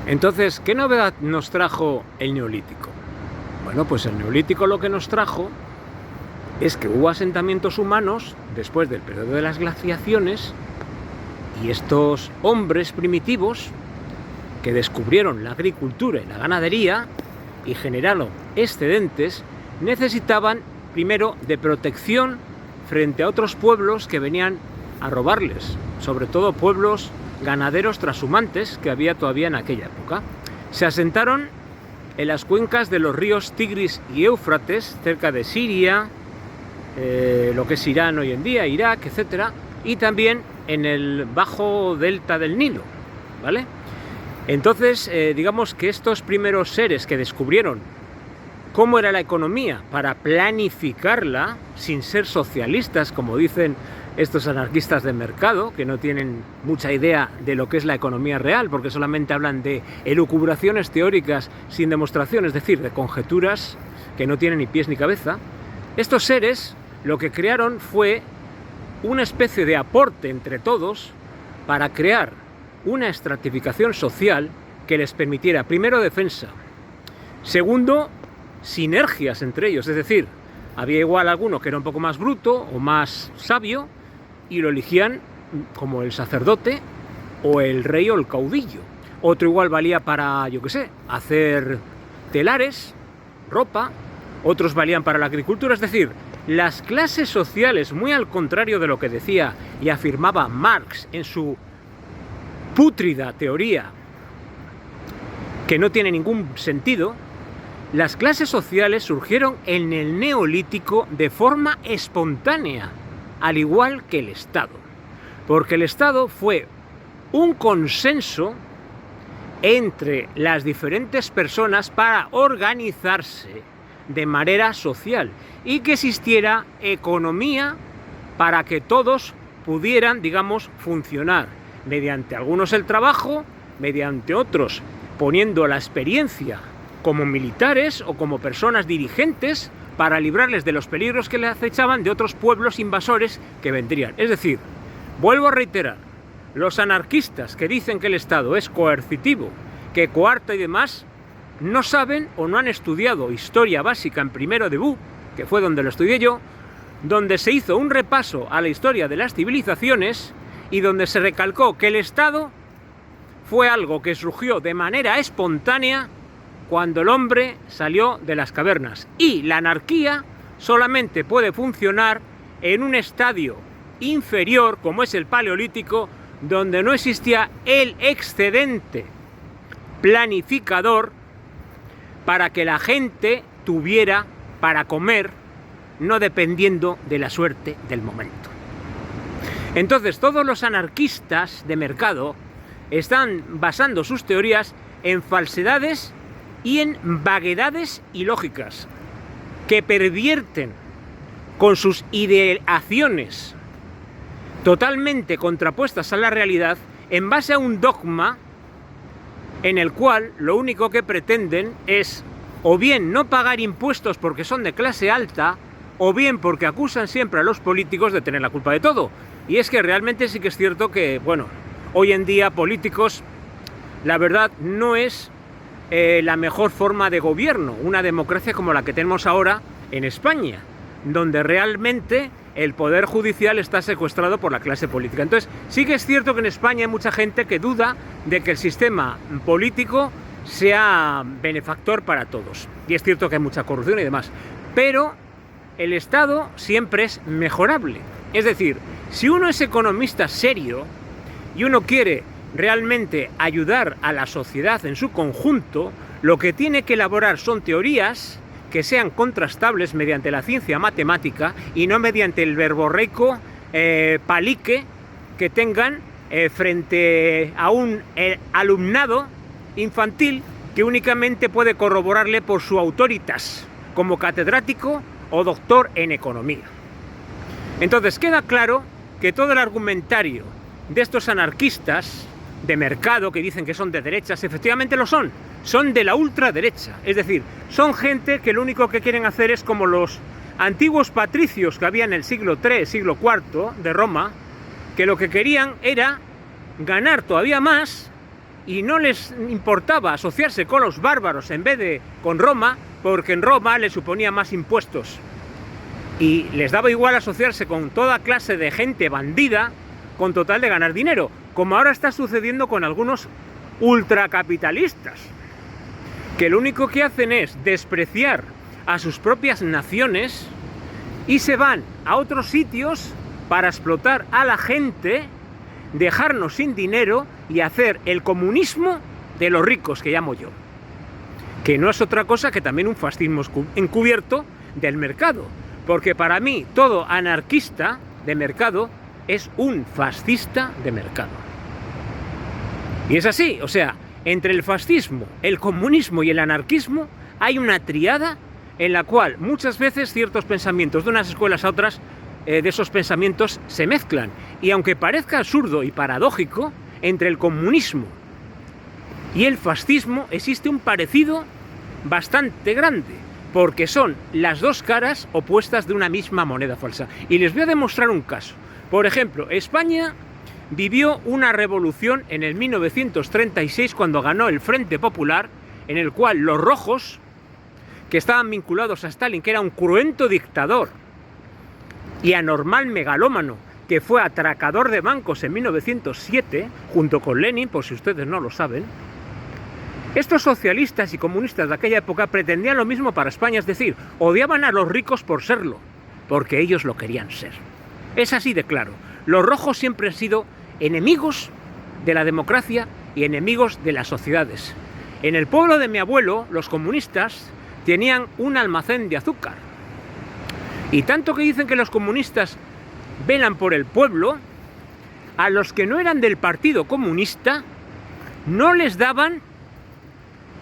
Entonces, ¿qué novedad nos trajo el Neolítico? Bueno, pues el Neolítico lo que nos trajo es que hubo asentamientos humanos después del periodo de las glaciaciones, y estos hombres primitivos que descubrieron la agricultura y la ganadería y generaron excedentes necesitaban primero de protección frente a otros pueblos que venían a robarles, sobre todo pueblos ganaderos trashumantes que había todavía en aquella época. Se asentaron en las cuencas de los ríos Tigris y Éufrates, cerca de Siria, lo que es Irán hoy en día, Irak, etc. Y también en el bajo delta del Nilo, ¿vale? Entonces, digamos que estos primeros seres que descubrieron cómo era la economía para planificarla, sin ser socialistas, como dicen estos anarquistas de mercado, que no tienen mucha idea de lo que es la economía real, porque solamente hablan de elucubraciones teóricas sin demostración, es decir, de conjeturas que no tienen ni pies ni cabeza. Estos seres lo que crearon fue una especie de aporte entre todos para crear una estratificación social que les permitiera, primero, defensa, segundo, sinergias entre ellos, es decir, había igual alguno que era un poco más bruto o más sabio y lo elegían como el sacerdote o el rey o el caudillo. Otro igual valía para, yo qué sé, hacer telares, ropa, otros valían para la agricultura, es decir, las clases sociales, muy al contrario de lo que decía y afirmaba Marx en su pútrida teoría, que no tiene ningún sentido, las clases sociales surgieron en el Neolítico de forma espontánea, al igual que el Estado. Porque el Estado fue un consenso entre las diferentes personas para organizarse de manera social y que existiera economía para que todos pudieran, digamos, funcionar. Mediante algunos el trabajo, mediante otros poniendo la experiencia como militares o como personas dirigentes para librarles de los peligros que les acechaban de otros pueblos invasores que vendrían. Es decir, vuelvo a reiterar, los anarquistas que dicen que el Estado es coercitivo, que coarta y demás, no saben o no han estudiado historia básica en primero de BU, que fue donde lo estudié yo, donde se hizo un repaso a la historia de las civilizaciones y donde se recalcó que el Estado fue algo que surgió de manera espontánea cuando el hombre salió de las cavernas, y la anarquía solamente puede funcionar en un estadio inferior como es el Paleolítico, donde no existía el excedente planificador para que la gente tuviera para comer, no dependiendo de la suerte del momento. Entonces, todos los anarquistas de mercado están basando sus teorías en falsedades y en vaguedades ilógicas que pervierten con sus ideaciones totalmente contrapuestas a la realidad en base a un dogma en el cual lo único que pretenden es o bien no pagar impuestos porque son de clase alta, o bien porque acusan siempre a los políticos de tener la culpa de todo. Y es que realmente sí que es cierto que, bueno, hoy en día políticos, la verdad, no es la mejor forma de gobierno, una democracia como la que tenemos ahora en España, donde realmente el poder judicial está secuestrado por la clase política. Entonces, sí que es cierto que en España hay mucha gente que duda de que el sistema político sea benefactor para todos. Y es cierto que hay mucha corrupción y demás. Pero el Estado siempre es mejorable. Es decir, si uno es economista serio y uno quiere realmente ayudar a la sociedad en su conjunto, lo que tiene que elaborar son teorías que sean contrastables mediante la ciencia matemática y no mediante el verborreico palique que tengan frente a un alumnado infantil que únicamente puede corroborarle por su autoritas como catedrático o doctor en economía. Entonces queda claro que todo el argumentario de estos anarquistas de mercado que dicen que son de derechas, efectivamente lo son de la ultraderecha, es decir, son gente que lo único que quieren hacer es como los antiguos patricios que había en el siglo III, siglo IV de Roma, que lo que querían era ganar todavía más y no les importaba asociarse con los bárbaros en vez de con Roma, porque en Roma les suponía más impuestos. Y les daba igual asociarse con toda clase de gente bandida con total de ganar dinero, como ahora está sucediendo con algunos ultracapitalistas, que lo único que hacen es despreciar a sus propias naciones y se van a otros sitios para explotar a la gente, dejarnos sin dinero y hacer el comunismo de los ricos, que llamo yo, que no es otra cosa que también un fascismo encubierto del mercado, porque para mí todo anarquista de mercado es un fascista de mercado. Y es así, o sea, entre el fascismo, el comunismo y el anarquismo hay una triada en la cual muchas veces ciertos pensamientos de unas escuelas a otras, de esos pensamientos se mezclan. Y aunque parezca absurdo y paradójico, entre el comunismo y el fascismo existe un parecido bastante grande, porque son las dos caras opuestas de una misma moneda falsa. Y les voy a demostrar un caso. Por ejemplo, España vivió una revolución en el 1936 cuando ganó el Frente Popular, en el cual los rojos, que estaban vinculados a Stalin, que era un cruento dictador y anormal megalómano, que fue atracador de bancos en 1907, junto con Lenin, por si ustedes no lo saben, estos socialistas y comunistas de aquella época pretendían lo mismo para España, es decir, odiaban a los ricos por serlo, porque ellos lo querían ser. Es así de claro. Los rojos siempre han sido enemigos de la democracia y enemigos de las sociedades. En el pueblo de mi abuelo, los comunistas tenían un almacén de azúcar. Y tanto que dicen que los comunistas velan por el pueblo, a los que no eran del Partido Comunista no les daban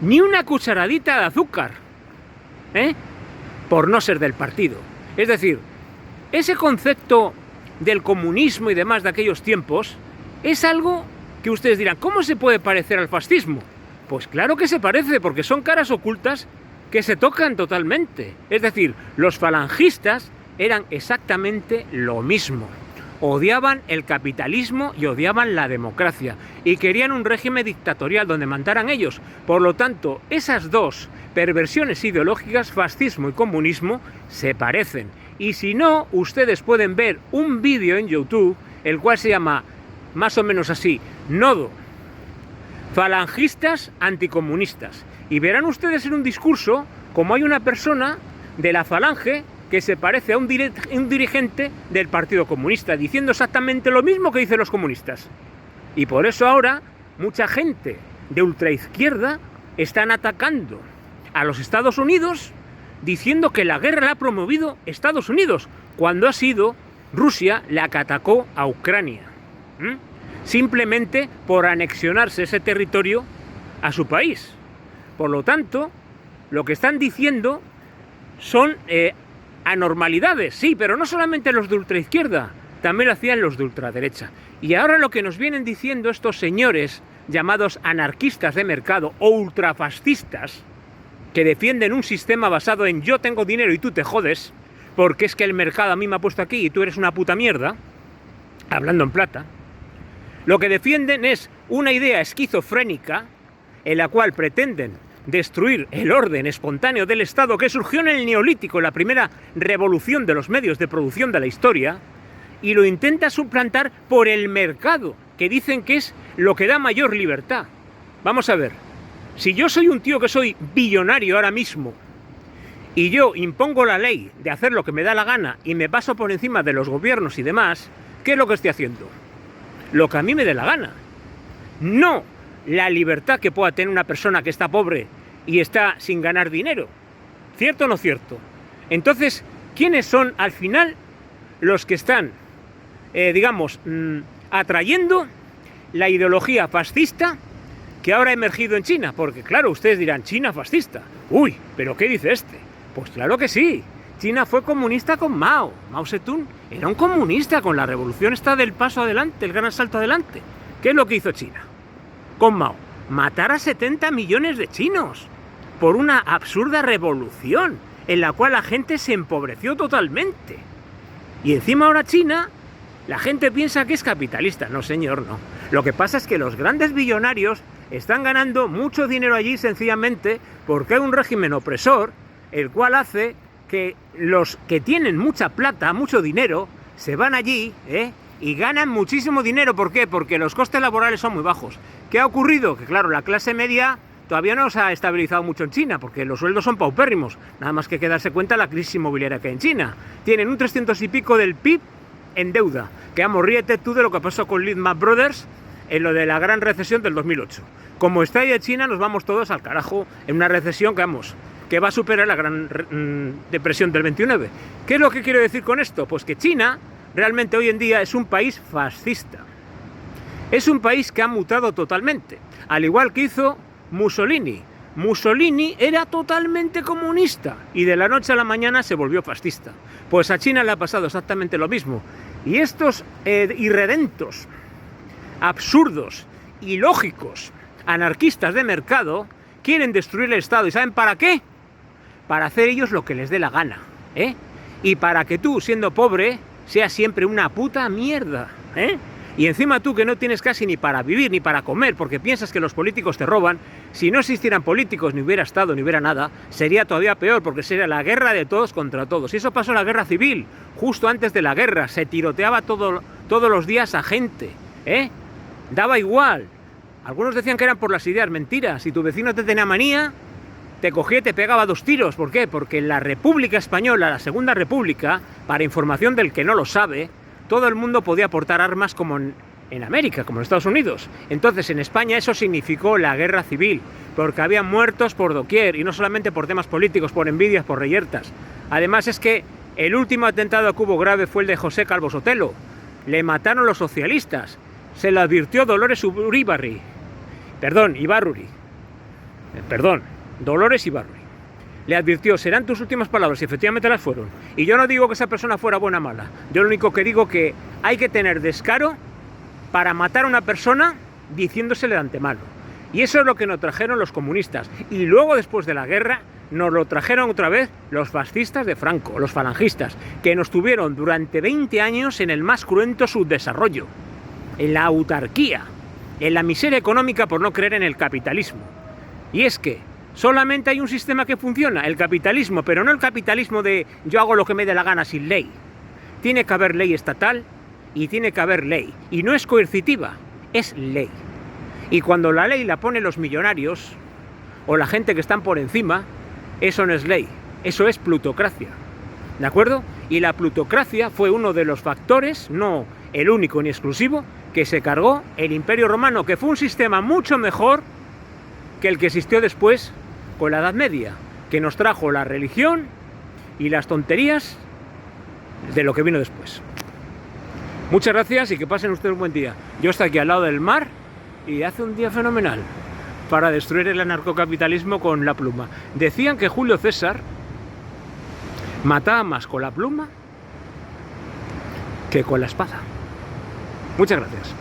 ni una cucharadita de azúcar, por no ser del partido. Es decir, ese concepto del comunismo y demás de aquellos tiempos es algo que ustedes dirán, ¿cómo se puede parecer al fascismo? Pues claro que se parece, porque son caras ocultas que se tocan totalmente. Es decir, los falangistas eran exactamente lo mismo. Odiaban el capitalismo y odiaban la democracia y querían un régimen dictatorial donde mandaran ellos. Por lo tanto, esas dos perversiones ideológicas, fascismo y comunismo, se parecen. Y si no, ustedes pueden ver un vídeo en YouTube, el cual se llama más o menos así, Nodo, falangistas anticomunistas. Y verán ustedes en un discurso como hay una persona de la falange que se parece a un dirigente del Partido Comunista, diciendo exactamente lo mismo que dicen los comunistas. Y por eso ahora mucha gente de ultraizquierda están atacando a los Estados Unidos, diciendo que la guerra la ha promovido Estados Unidos, cuando ha sido Rusia la que atacó a Ucrania. Simplemente por anexionarse ese territorio a su país. Por lo tanto, lo que están diciendo son anormalidades, sí, pero no solamente los de ultraizquierda, también lo hacían los de ultraderecha. Y ahora lo que nos vienen diciendo estos señores llamados anarquistas de mercado o ultrafascistas, que defienden un sistema basado en yo tengo dinero y tú te jodes, porque es que el mercado a mí me ha puesto aquí y tú eres una puta mierda, hablando en plata, lo que defienden es una idea esquizofrénica en la cual pretenden destruir el orden espontáneo del Estado que surgió en el Neolítico, la primera revolución de los medios de producción de la historia, y lo intenta suplantar por el mercado, que dicen que es lo que da mayor libertad. Vamos a ver, si yo soy un tío que soy billonario ahora mismo, y yo impongo la ley de hacer lo que me da la gana y me paso por encima de los gobiernos y demás, ¿qué es lo que estoy haciendo? Lo que a mí me dé la gana. No la libertad que pueda tener una persona que está pobre y está sin ganar dinero. ¿Cierto o no cierto? Entonces, ¿quiénes son al final los que están, atrayendo la ideología fascista que ahora ha emergido en China? Porque claro, ustedes dirán, China fascista. Uy, ¿pero qué dice este? Pues claro que sí. China fue comunista con Mao. Mao Zedong era un comunista con la revolución esta del paso adelante, el gran salto adelante. ¿Qué es lo que hizo China con Mao? Matar a 70 millones de chinos por una absurda revolución en la cual la gente se empobreció totalmente. Y encima ahora China, la gente piensa que es capitalista. No, señor, no. Lo que pasa es que los grandes billonarios Están ganando mucho dinero allí sencillamente porque hay un régimen opresor, el cual hace que los que tienen mucha plata, mucho dinero, se van allí, y ganan muchísimo dinero. ¿Por qué? Porque los costes laborales son muy bajos. ¿Qué ha ocurrido? Que claro, la clase media todavía no se ha estabilizado mucho en China, porque los sueldos son paupérrimos. Nada más que darse cuenta de la crisis inmobiliaria que hay en China. Tienen un 300 y pico del PIB en deuda. Que vamos, ríete tú de lo que pasó con Lehman Brothers en lo de la gran recesión del 2008. Como está ahí de China, nos vamos todos al carajo en una recesión que, vamos, que va a superar la gran depresión del 29. ¿Qué es lo que quiero decir con esto? Pues que China realmente hoy en día es un país fascista. Es un país que ha mutado totalmente, al igual que hizo Mussolini. Mussolini era totalmente comunista y de la noche a la mañana se volvió fascista. Pues a China le ha pasado exactamente lo mismo. Y estos irredentos, absurdos, ilógicos, anarquistas de mercado quieren destruir el Estado. ¿Y saben para qué? Para hacer ellos lo que les dé la gana, y para que tú, siendo pobre, seas siempre una puta mierda, Y encima tú, que no tienes casi ni para vivir ni para comer porque piensas que los políticos te roban, si no existieran políticos, ni hubiera Estado, ni hubiera nada, sería todavía peor, porque sería la guerra de todos contra todos. Y eso pasó en la guerra civil, justo antes de la guerra. Se tiroteaba todos los días a gente, Daba igual. Algunos decían que eran por las ideas, mentiras. Si tu vecino te tenía manía, te cogía y te pegaba 2 tiros. ¿Por qué? Porque en la República Española, la Segunda República, para información del que no lo sabe, todo el mundo podía portar armas como en América, como en Estados Unidos. Entonces en España eso significó la guerra civil, porque había muertos por doquier, y no solamente por temas políticos, por envidias, por reyertas. Además es que el último atentado que hubo grave fue el de José Calvo Sotelo. Le mataron los socialistas. Se lo advirtió Dolores Ibarruri. Dolores Ibarruri. Le advirtió, serán tus últimas palabras, y efectivamente las fueron. Y yo no digo que esa persona fuera buena o mala. Yo lo único que digo que hay que tener descaro para matar a una persona diciéndosele de antemano. Y eso es lo que nos trajeron los comunistas. Y luego, después de la guerra, nos lo trajeron otra vez los fascistas de Franco, los falangistas, que nos tuvieron durante 20 años en el más cruento subdesarrollo, en la autarquía, en la miseria económica por no creer en el capitalismo. Y es que solamente hay un sistema que funciona, el capitalismo, pero no el capitalismo de yo hago lo que me dé la gana sin ley. Tiene que haber ley estatal y tiene que haber ley. Y no es coercitiva, es ley. Y cuando la ley la ponen los millonarios o la gente que están por encima, eso no es ley, eso es plutocracia. ¿De acuerdo? Y la plutocracia fue uno de los factores, no el único ni exclusivo, que se cargó el Imperio Romano, que fue un sistema mucho mejor que el que existió después con la Edad Media, que nos trajo la religión y las tonterías de lo que vino después. Muchas gracias y que pasen ustedes un buen día. Yo estoy aquí al lado del mar y hace un día fenomenal para destruir el anarcocapitalismo con la pluma. Decían que Julio César mataba más con la pluma que con la espada. Muchas gracias.